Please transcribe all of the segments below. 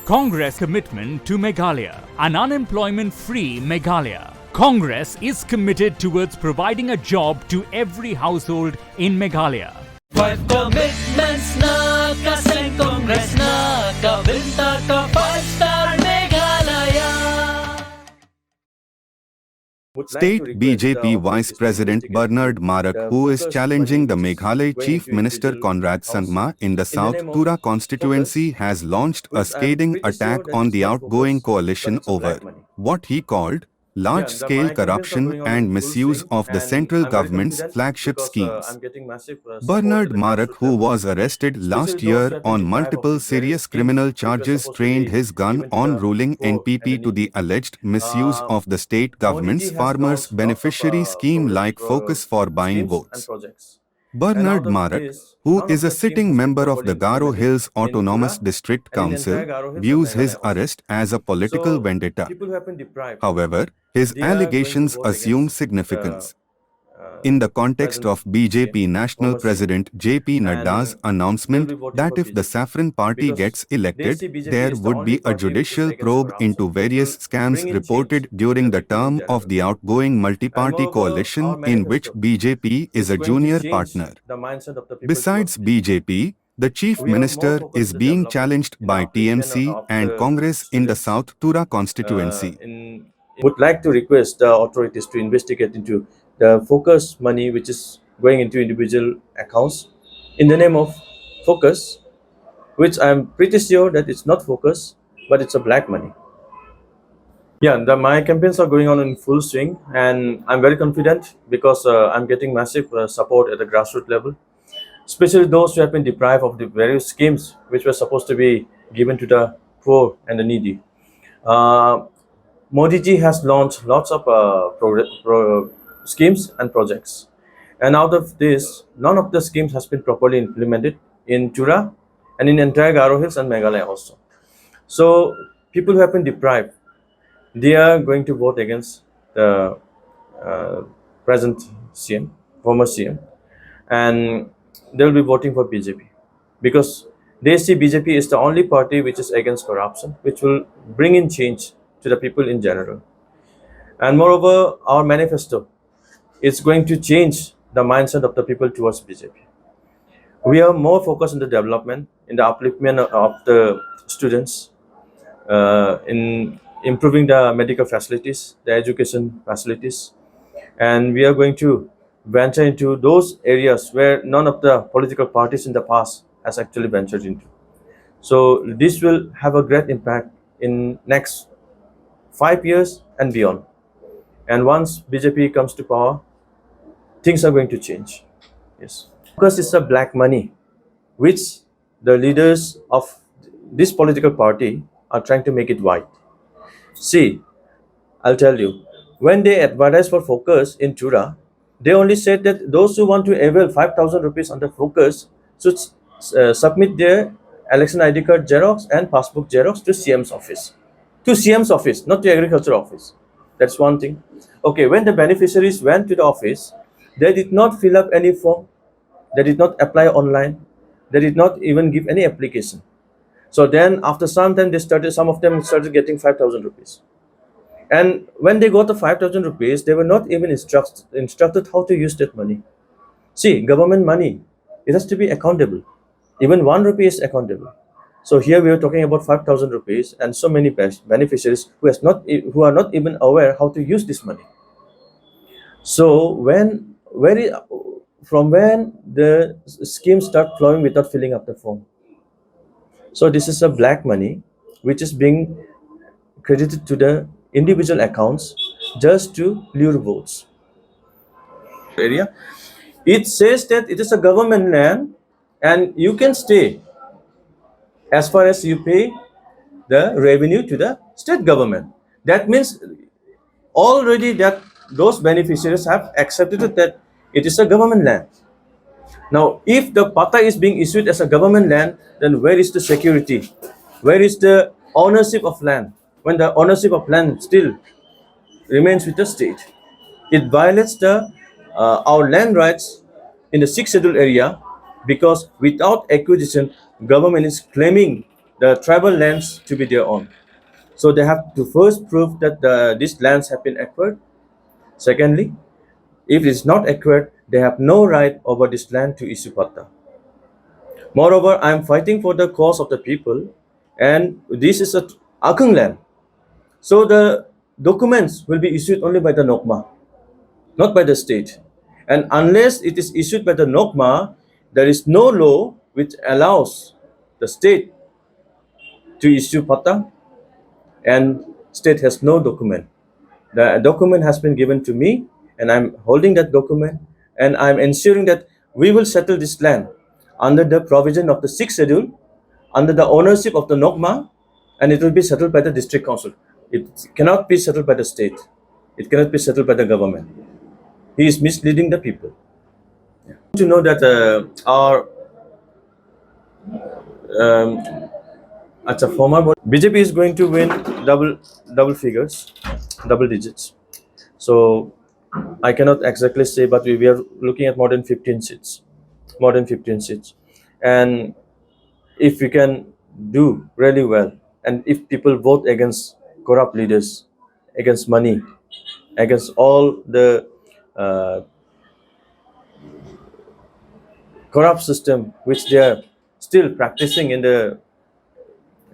Congress commitment to Meghalaya, an unemployment-free Meghalaya. Congress is committed towards providing a job to every household in Meghalaya. 5 commitments na kasing Congress na kabinta ka 5-star Meghalaya. State BJP Vice President Bernard Marak, who is challenging the Meghalaya Chief Minister Conrad Sangma in the South Tura constituency, has launched a scathing attack on the outgoing coalition over what he called large-scale corruption and misuse of the central government's flagship schemes. Bernard Marak, who was arrested last year on multiple serious criminal charges, trained his gun on ruling NPP to the alleged misuse of the state government's farmers' beneficiary scheme like Focus for buying votes. Bernard Marak, who is a sitting member of the Garo Hills Autonomous District Council, views his arrest as a political vendetta. However, his allegations assume significance. In the context of BJP National President J.P. Nadda's announcement that if the Saffron Party gets elected, there would be a judicial probe into various scams reported during the term of the outgoing multi-party coalition in which BJP is a junior partner. Besides BJP, the Chief Minister is being challenged by TMC and Congress in the South Tura constituency. Would like to request the authorities to investigate into the focus money which is going into individual accounts in the name of focus, which I'm pretty sure that it's not focus, but it's a black money. Yeah, my campaigns are going on in full swing, and I'm very confident because I'm getting massive support at the grassroots level, especially those who have been deprived of the various schemes which were supposed to be given to the poor and the needy. Modi ji has launched lots of schemes and projects, and out of this, none of the schemes has been properly implemented in Tura and in entire Garo Hills and Meghalaya also. So people who have been deprived, they are going to vote against the present CM, former CM, and they will be voting for BJP because they see BJP is the only party which is against corruption, which will bring in change to the people in general. And moreover, our manifesto is going to change the mindset of the people towards BJP. We are more focused on the development, in the upliftment of the students, in improving the medical facilities, the education facilities, and we are going to venture into those areas where none of the political parties in the past has actually ventured into. So this will have a great impact in next 5 years and beyond. And once BJP comes to power, things are going to change. Yes. Because it's a black money, which the leaders of this political party are trying to make it white. See, I'll tell you, when they advertised for Focus in Tura, they only said that those who want to avail 5,000 rupees under Focus should submit their election ID card Xerox and passbook Xerox to CM's office. To CM's office, not to agriculture office. That's one thing. Okay, when the beneficiaries went to the office, they did not fill up any form, they did not apply online, they did not even give any application. So then after some time, some of them started getting 5,000 rupees. And when they got the 5,000 rupees, they were not even instructed how to use that money. See, government money, it has to be accountable. Even 1 rupee is accountable. So here we are talking about 5,000 rupees and so many beneficiaries who are not even aware how to use this money. So from when the schemes start flowing without filling up the form. So this is a black money which is being credited to the individual accounts just to lure votes. Area. It says that it is a government land and you can stay as far as you pay the revenue to the state government. That means already that those beneficiaries have accepted that it is a government land. Now, if the pata is being issued as a government land, then where is the security? Where is the ownership of land? When the ownership of land still remains with the state, it violates our land rights in the 6th schedule area, because without acquisition, government is claiming the tribal lands to be their own. So they have to first prove that these lands have been acquired. Secondly, if it is not acquired, they have no right over this land to issue patta. Moreover, I am fighting for the cause of the people, and this is a Akung land. So the documents will be issued only by the Nokma, not by the state. And unless it is issued by the Nokma, there is no law which allows the state to issue patta, and state has no document. The document has been given to me, and I'm holding that document, and I'm ensuring that we will settle this land under the provision of the sixth schedule, under the ownership of the Nokma, and it will be settled by the district council. It cannot be settled by the state. It cannot be settled by the government. He is misleading the people. To know that our as a former BJP is going to win double figures, double digits. So I cannot exactly say, but we are looking at more than 15 seats, and if we can do really well, and if people vote against corrupt leaders, against money, against all the corrupt system which they are still practicing in the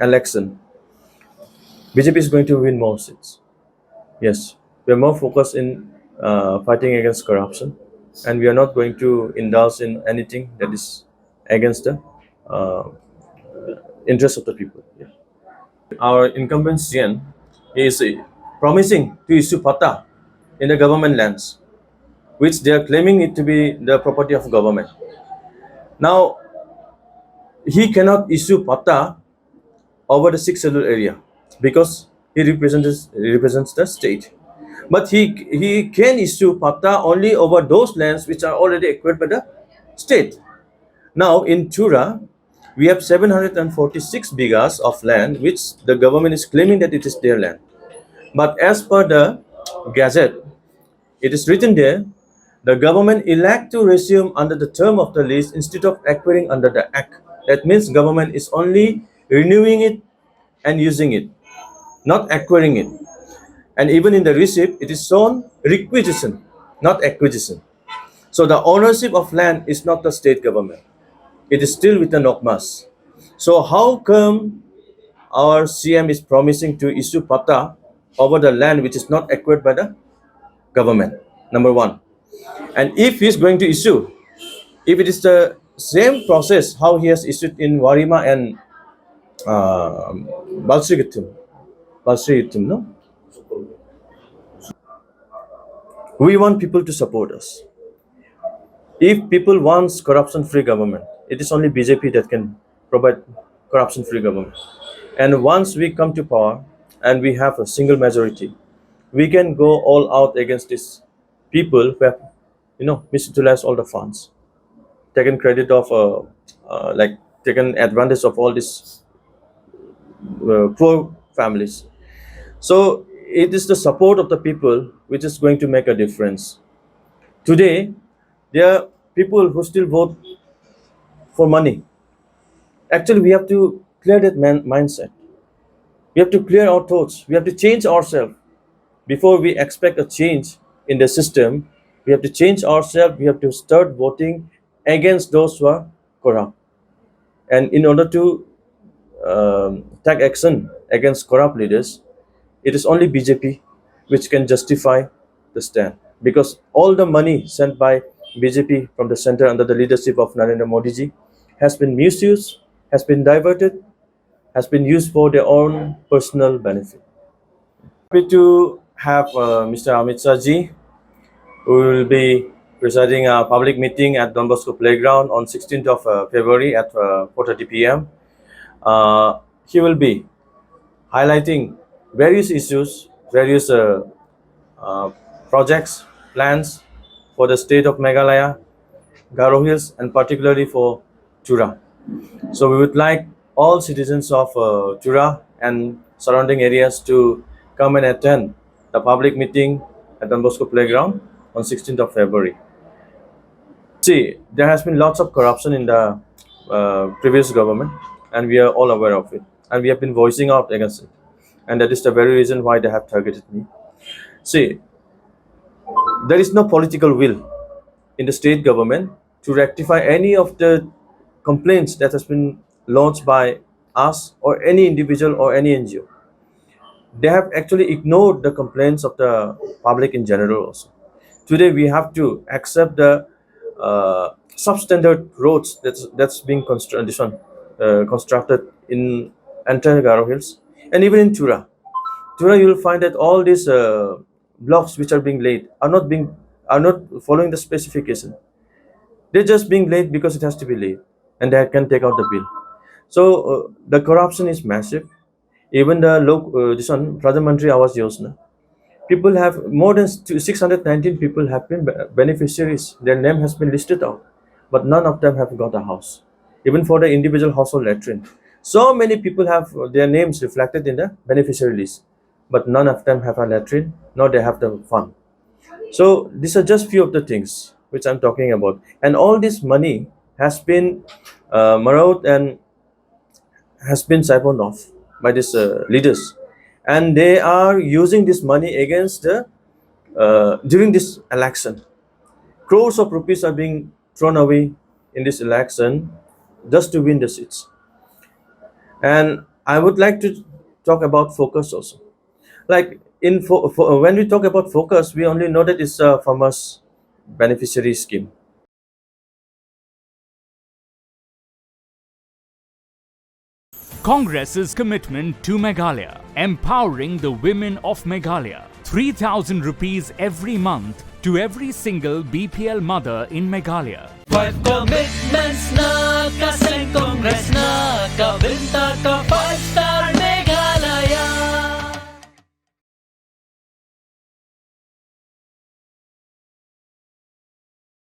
election, BJP is going to win more seats. Yes, we are more focused in fighting against corruption, and we are not going to indulge in anything that is against the uh, interest of the people. Yeah. Our incumbent CN is promising to issue patta in the government lands, which they are claiming it to be the property of government. Now, he cannot issue patta over the sixth schedule area because he represents the state. But he can issue patta only over those lands which are already acquired by the state. Now in Chura, we have 746 bigas of land which the government is claiming that it is their land. But as per the gazette, it is written there, the government elect to resume under the term of the lease instead of acquiring under the act. That means government is only renewing it and using it, not acquiring it. And even in the receipt, it is shown requisition, not acquisition. So the ownership of land is not the state government. It is still with the Nokmas. So how come our CM is promising to issue patta over the land which is not acquired by the government? Number one. And if he is going to issue, if it is the same process how he has issued in Warima and Balsrigitum, no? We want people to support us. If people want corruption-free government, it is only BJP that can provide corruption-free government. And once we come to power and we have a single majority, we can go all out against these people who have, misutilized all the funds, taken credit of, taken advantage of all these poor families. So it is the support of the people which is going to make a difference. Today, there are people who still vote for money. Actually, we have to clear that mindset. We have to clear our thoughts. We have to change ourselves. Before we expect a change in the system, we have to change ourselves. We have to start voting against those who are corrupt. And in order to take action against corrupt leaders, it is only BJP which can justify the stand. Because all the money sent by BJP from the center under the leadership of Narendra Modi ji has been misused, has been diverted, has been used for their own personal benefit. Happy to have Mr. Amit Shah ji, who will be presiding a public meeting at Don Bosco Playground on 16th of February at 4:30 p.m. He will be highlighting various issues, various projects, plans for the state of Meghalaya, Garo Hills, and particularly for Chura. So we would like all citizens of Chura and surrounding areas to come and attend the public meeting at Don Bosco Playground on 16th of February. See, there has been lots of corruption in the previous government. and we are all aware of it, and we have been voicing out against it, and that is the very reason why they have targeted me. See, there is no political will in the state government to rectify any of the complaints that has been launched by us or any individual or any NGO. They have actually ignored the complaints of the public in general also. Today we have to accept the substandard roads that's being constructed in entire Garo Hills and even in Tura. Tura, you will find that all these blocks which are being laid are not following the specification. They're just being laid because it has to be laid, and they can take out the bill. So the corruption is massive. Even the this one, Pradhan Mantri Awas Yojana, people have more than 619 people have been beneficiaries. Their name has been listed out, but none of them have got a house, even for the individual household latrine. So many people have their names reflected in the beneficiary list, but none of them have a latrine, nor they have the fund. So these are just few of the things which I'm talking about, and all this money has been borrowed and has been siphoned off by these leaders, and they are using this money against the during this election. Crores of rupees are being thrown away in this election just to win the seats. And I would like to talk about focus also. Like when we talk about focus, we only know that it's a farmers beneficiary scheme. Congress's commitment to Meghalaya, empowering the women of Meghalaya. 3,000 rupees every month to every single BPL mother in Meghalaya. 5 commitments na kaseng Congress na kabinta ka